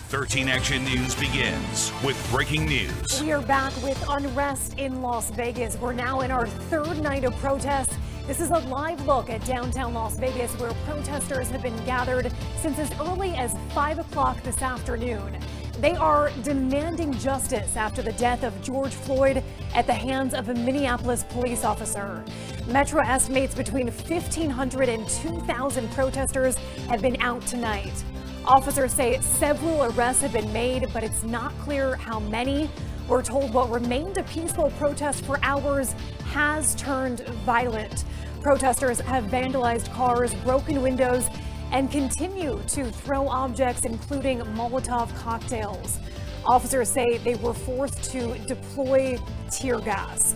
13 Action News begins with breaking news. We are back with unrest in Las Vegas. We're now in our third night of protests. This is a live look at downtown Las Vegas, where protesters have been gathered since as early as 5 o'clock this afternoon. They are demanding justice after the death of George Floyd at the hands of a Minneapolis police officer. Metro estimates between 1,500 and 2,000 protesters have been out tonight. Officers say several arrests have been made, but it's not clear how many. We're told what remained a peaceful protest for hours has turned violent. Protesters have vandalized cars, broken windows, and continue to throw objects, including Molotov cocktails. Officers say they were forced to deploy tear gas.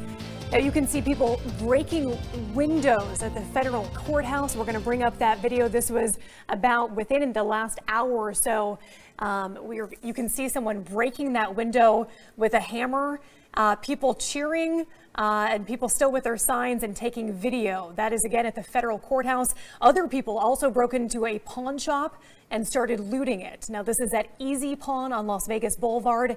Now you can see people breaking windows at the federal courthouse. We're going to bring up that video. This was about within the last hour or so. You can see someone breaking that window with a hammer, people cheering, and people still with their signs and taking video. That is again at the federal courthouse. Other people also broke into a pawn shop and started looting it. Now this is at Easy Pawn on Las Vegas Boulevard.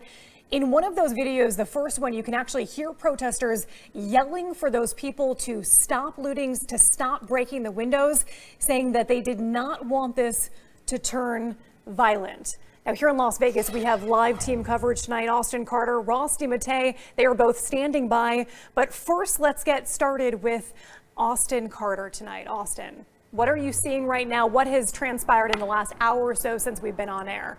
In one of those videos, the first one, you can actually hear protesters yelling for those people to stop looting, to stop breaking the windows, saying that they did not want this to turn violent. Now here in Las Vegas, we have live team coverage tonight. Austin Carter, Ross DiMattei, they are both standing by. But first, let's get started with Austin Carter tonight. Austin, what are you seeing right now? What has transpired in the last hour or so since we've been on air?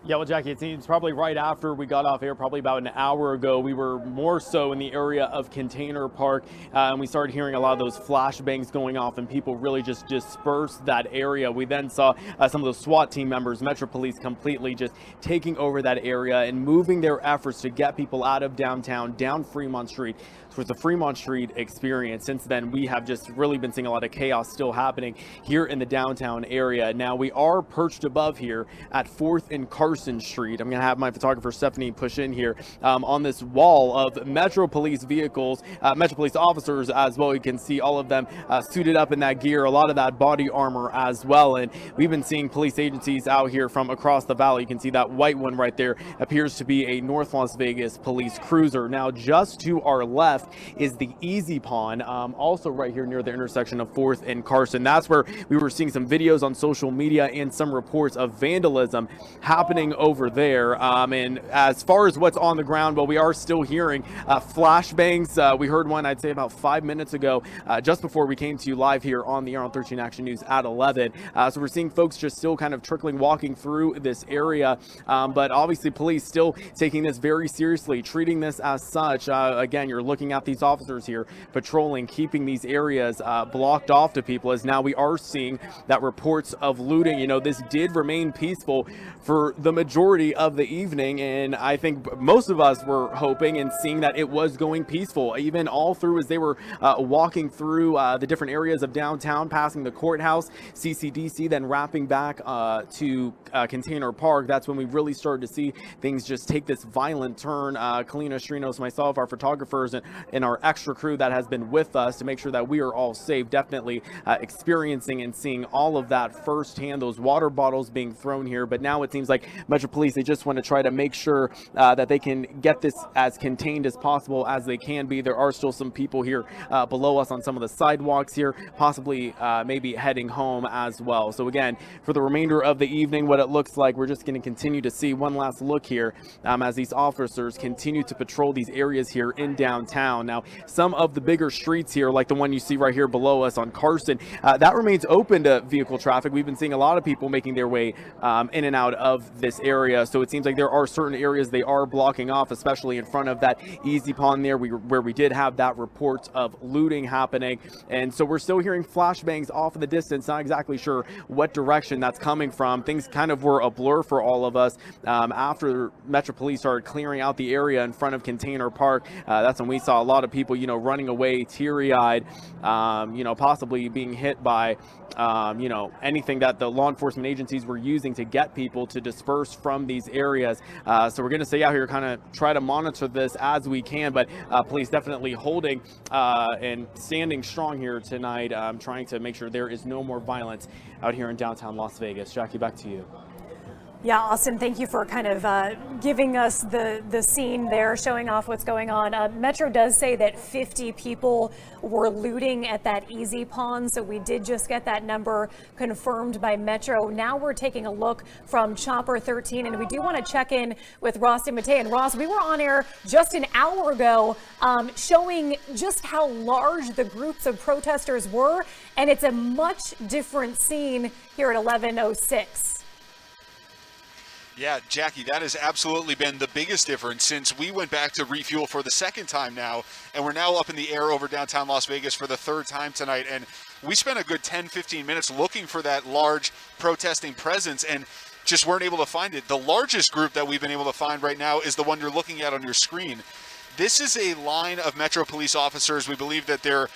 Yeah, well, Jackie, it seems probably right after we got off air, probably about an hour ago, we were more so in the area of Container Park, and we started hearing a lot of those flashbangs going off, and people really just dispersed that area. We then saw some of the SWAT team members, Metro Police, completely just taking over that area and moving their efforts to get people out of downtown, down Fremont Street. So it's the Fremont Street experience. Since then, we have just really been seeing a lot of chaos still happening here in the downtown area. Now, we are perched above here at 4th and Carson Street. I'm going to have my photographer Stephanie push in here on this wall of Metro Police vehicles, Metro Police officers as well. You can see all of them suited up in that gear, a lot of that body armor as well. And we've been seeing police agencies out here from across the valley. You can see that white one right there appears to be a North Las Vegas police cruiser. Now, just to our left is the Easy Pawn, also right here near the intersection of 4th and Carson. That's where we were seeing some videos on social media and some reports of vandalism happening over there. And as far as what's on the ground, well, we are still hearing flashbangs. We heard one, I'd say about 5 minutes ago, just before we came to you live here on the on 13 Action News at 11. So we're seeing folks just still kind of walking through this area. But obviously police still taking this very seriously, treating this as such. Again, you're looking at these officers here patrolling, keeping these areas blocked off to people, as now we are seeing that reports of looting. You know, this did remain peaceful for the majority of the evening, and I think most of us were hoping and seeing that it was going peaceful, even all through as they were walking through the different areas of downtown, passing the courthouse, CCDC, then wrapping back to Container Park. That's when we really started to see things just take this violent turn. Kalina Strinos, myself, our photographers, and our extra crew that has been with us to make sure that we are all safe, definitely experiencing and seeing all of that firsthand, those water bottles being thrown here. But now it seems like Metro Police, they just want to try to make sure that they can get this as contained as possible as they can be. There are still some people here below us on some of the sidewalks here, possibly maybe heading home as well. So again, for the remainder of the evening, what it looks like, we're just going to continue to see one last look here as these officers continue to patrol these areas here in downtown. Now, some of the bigger streets here, like the one you see right here below us on Carson, that remains open to vehicle traffic. We've been seeing a lot of people making their way in and out of this area. So it seems like there are certain areas they are blocking off, especially in front of that Easy Pawn there, where we did have that report of looting happening. And so we're still hearing flashbangs off in the distance, not exactly sure what direction that's coming from. Things kind of were a blur for all of us after Metro Police started clearing out the area in front of Container Park. That's when we saw a lot of people, you know, running away teary-eyed, you know, possibly being hit by, you know, anything that the law enforcement agencies were using to get people to disperse disperse from these areas. So we're going to stay out here, kind of try to monitor this as we can, but police definitely holding and standing strong here tonight, trying to make sure there is no more violence out here in downtown Las Vegas. Jackie, back to you. Yeah, Austin, thank you for kind of giving us the scene there, showing off what's going on. Metro does say that 50 people were looting at that Easy Pawn, so we did just get that number confirmed by Metro. Now we're taking a look from Chopper 13, and we do want to check in with Ross DeMattei. And Ross, we were on air just an hour ago showing just how large the groups of protesters were, and it's a much different scene here at 11:06. Yeah, Jackie, that has absolutely been the biggest difference since we went back to refuel for the second time now, and we're now up in the air over downtown Las Vegas for the third time tonight. And we spent a good 10-15 minutes looking for that large protesting presence and just weren't able to find it. The largest group that we've been able to find right now is the one you're looking at on your screen. This is a line of Metro police officers. We believe that there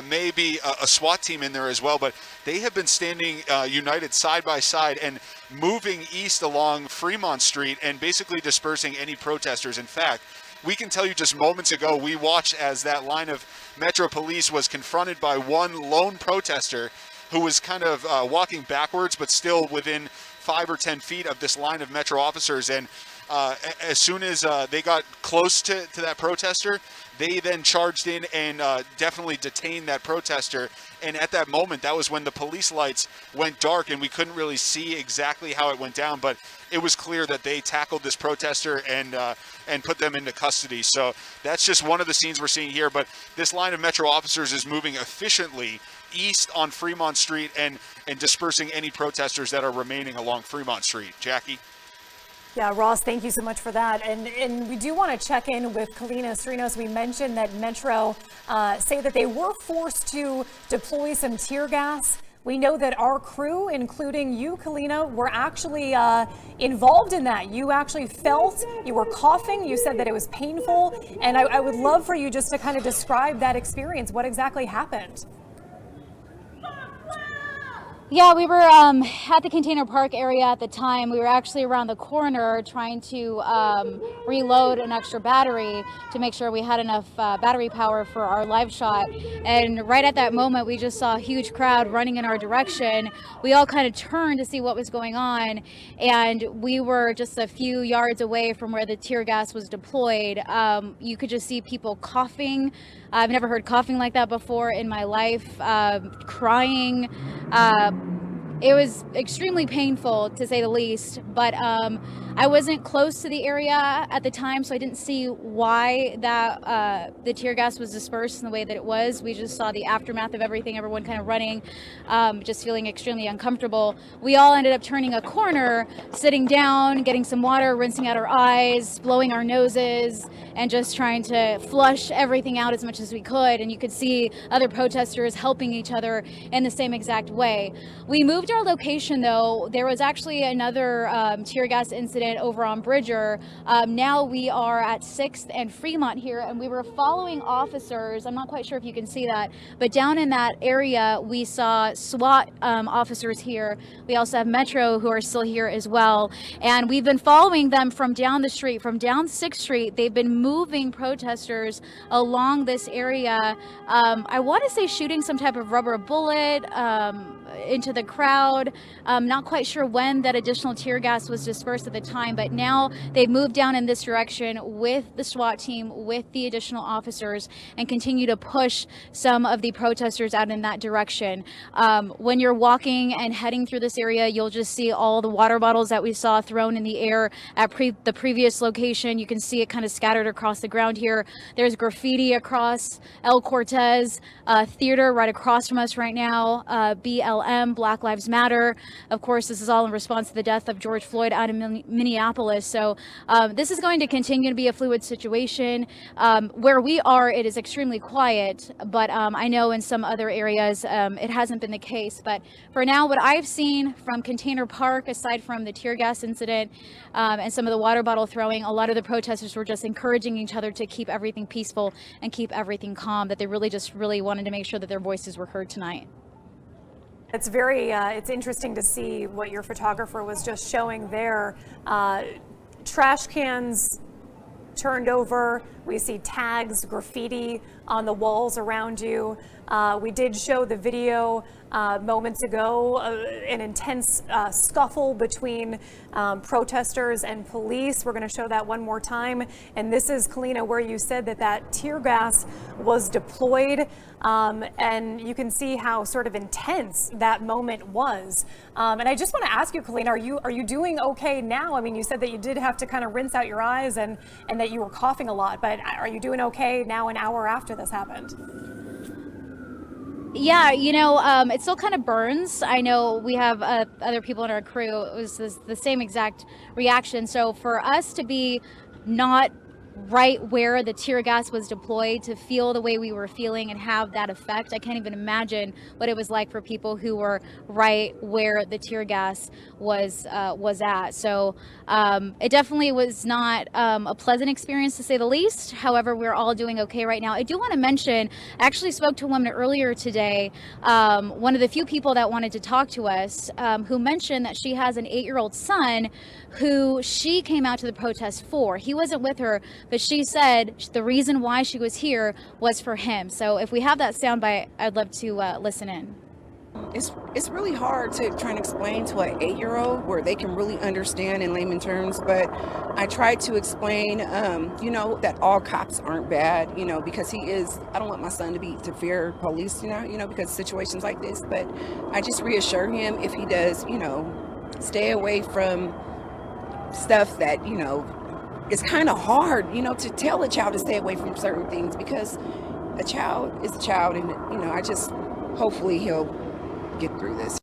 may be a SWAT team in there as well, but they have been standing united side by side and moving east along Fremont Street and basically dispersing any protesters. In fact, we can tell you just moments ago, we watched as that line of Metro police was confronted by one lone protester who was kind of walking backwards, but still within 5 or 10 feet of this line of Metro officers. And as soon as they got close to that protester, they then charged in and definitely detained that protester. And at that moment, that was when the police lights went dark and we couldn't really see exactly how it went down, but it was clear that they tackled this protester and put them into custody. So that's just one of the scenes we're seeing here. But this line of Metro officers is moving efficiently east on Fremont Street and dispersing any protesters that are remaining along Fremont Street. Jackie? Yeah, Ross, thank you so much for that. And we do want to check in with Kalina Strinos. We mentioned that Metro say that they were forced to deploy some tear gas. We know that our crew, including you, Kalina, were actually involved in that. You actually felt, you were coughing, you said that it was painful. And I would love for you just to kind of describe that experience. What exactly happened? Yeah, we were at the Container Park area at the time. We were actually around the corner trying to reload an extra battery to make sure we had enough battery power for our live shot. And right at that moment, we just saw a huge crowd running in our direction. We all kind of turned to see what was going on, and we were just a few yards away from where the tear gas was deployed. You could just see people coughing. I've never heard coughing like that before in my life, crying. It was extremely painful, to say the least, but I wasn't close to the area at the time, so I didn't see why that the tear gas was dispersed in the way that it was. We just saw the aftermath of everything, everyone kind of running, just feeling extremely uncomfortable. We all ended up turning a corner, sitting down, getting some water, rinsing out our eyes, blowing our noses, and just trying to flush everything out as much as we could. And you could see other protesters helping each other in the same exact way. We moved our location, though. There was actually another tear gas incident over on Bridger. Now we are at 6th and Fremont here, and we were following officers. I'm not quite sure if you can see that, but down in that area, we saw SWAT officers here. We also have Metro who are still here as well. And we've been following them from down the street, from down 6th Street. They've been moving protesters along this area. I want to say shooting some type of rubber bullet into the crowd. Not quite sure when that additional tear gas was dispersed at the time, but now they've moved down in this direction with the SWAT team, with the additional officers, and continue to push some of the protesters out in that direction. When you're walking and heading through this area, you'll just see all the water bottles that we saw thrown in the air at the previous location. You can see it kind of scattered across the ground here. There's graffiti across El Cortez Theater right across from us right now. BLM, Black Lives Matter. Of course, this is all in response to the death of George Floyd out of Minneapolis. So this is going to continue to be a fluid situation. Where we are, it is extremely quiet, but I know in some other areas it hasn't been the case. But for now, what I've seen from Container Park, aside from the tear gas incident and some of the water bottle throwing, a lot of the protesters were just encouraging each other to keep everything peaceful and keep everything calm, that they really wanted to make sure that their voices were heard tonight. It's it's interesting to see what your photographer was just showing there. Trash cans turned over. We see tags, graffiti on the walls around you. We did show the video moments ago, an intense scuffle between protesters and police. We're going to show that one more time. And this is, Kalina, where you said that tear gas was deployed. And you can see how sort of intense that moment was. And I just want to ask you, Kalina, are you doing okay now? I mean, you said that you did have to kind of rinse out your eyes and that you were coughing a lot, but are you doing okay now an hour after this happened? Yeah, it still kind of burns. I know we have other people in our crew. It was the same exact reaction. So for us to be not right where the tear gas was deployed, to feel the way we were feeling and have that effect, I can't even imagine what it was like for people who were right where the tear gas was at. So it definitely was not a pleasant experience, to say the least. However, we're all doing okay right now. I do want to mention, I actually spoke to a woman earlier today, one of the few people that wanted to talk to us, who mentioned that she has an 8-year-old son who she came out to the protest for. He wasn't with her, but she said the reason why she was here was for him. So if we have that soundbite, I'd love to listen in. It's really hard to try and explain to an 8-year-old where they can really understand in layman terms, but I tried to explain, that all cops aren't bad, because I don't want my son to fear police, because of situations like this, but I just reassure him if he does, stay away from stuff that, it's kind of hard, to tell a child to stay away from certain things, because a child is a child, and, hopefully he'll get through this.